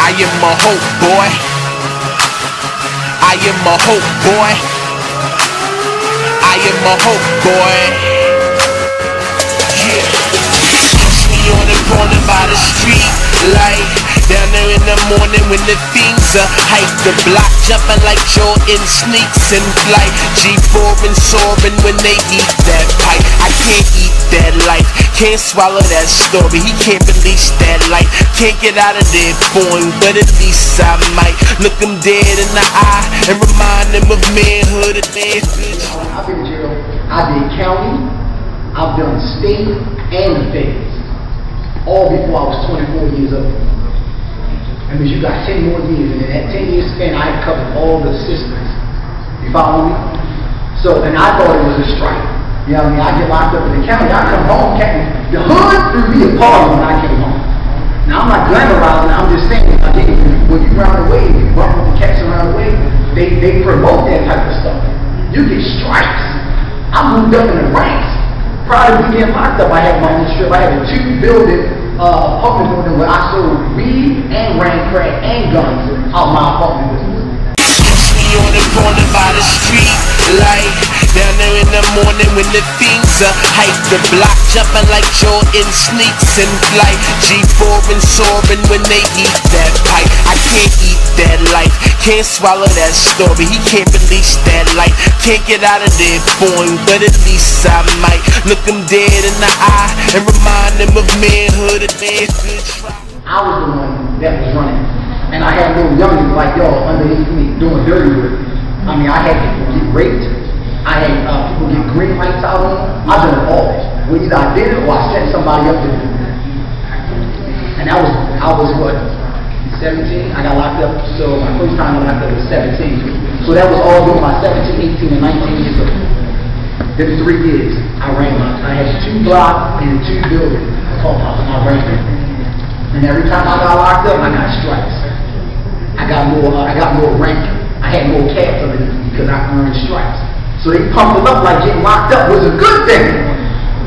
I am a hope boy. I am a hope boy. I am a hope boy. Yeah. Catch me on the corner by the street light. Down there in the morning when the fiends are hype. The block jumping like Jordan sneaks in flight. G4 and soaring when they eat that pipe. I can't eat that life, can't swallow that story. He can't release that light, can't get out of there for him, but at least I might look him dead in the eye and remind him of manhood and manhood. I've been in jail. I did county, I've done state and feds, all before I was 24 years old. That means you got 10 more years, and in that 10-year span, I had covered all the systems. You follow me? So, and I thought it was a strike. You know what I mean? I get locked up in the county, I come home, the hood threw me a party when I came home. Now, I'm not glamorizing, I'm just saying, when you round the way, you bump with the cats around the way, they promote that type of stuff. You get strikes. I moved up in the ranks. Prior to me getting locked up, I had my own strip. I had a 2-building apartment building where I sold weed and ran crack and guns out my apartment building. Catch me on the corner by the street light. Down there in the morning when the fiends are hype. The block jumping like Jordan sneaks in flight. G4 and soaring when they eat that pipe. I can't eat that life, can't swallow that story. He can't release that light, can't get out of there for him, but at least I might look him dead in the eye and remind him of manhood and manhood. I was the one that was running, and I had little youngins like y'all underneath me doing dirty work. I mean, I had people get raped, I had people get green lights out on them. I done it all. Well, either I did it or I set somebody up to do it. And I was what, 17? I got locked up, so my first time I locked up was 17. So that was all during my 17, 18, and 19 years old. Then 3 years, I ran. I had 2 blocks and 2 buildings, and I ran. And every time I got locked up, I got stripes. I got more rank. I had more cats underneath me because I earned stripes. So they pumped them up like getting locked up was a good thing.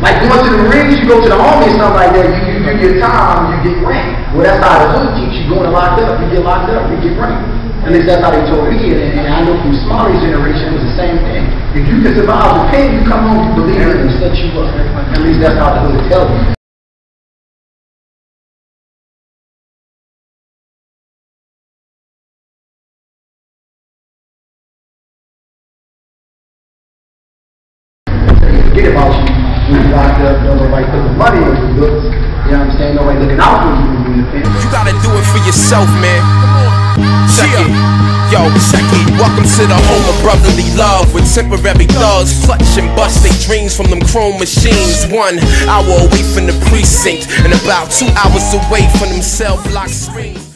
Like going to the rings, you go to the army or something like that, you do your time, you get rank. Well, that's how the hood keeps you going locked up. You get locked up, you get rank. At least that's how they told me, and I know from Smalley's generation it was the same thing. If you can survive the pain, you come home, you believe it, and set you up. At least that's how the hood tells you. Forget about you when you locked up, nobody putting money on your books. You know what I'm saying? Nobody looking out for you when you're in the pen. You gotta do it for yourself, man. Check it. Yo, check it. Welcome to the home of brotherly love, with temporary thugs clutch and bust their dreams from them chrome machines. 1 hour away from the precinct and about 2 hours away from them cell block screens.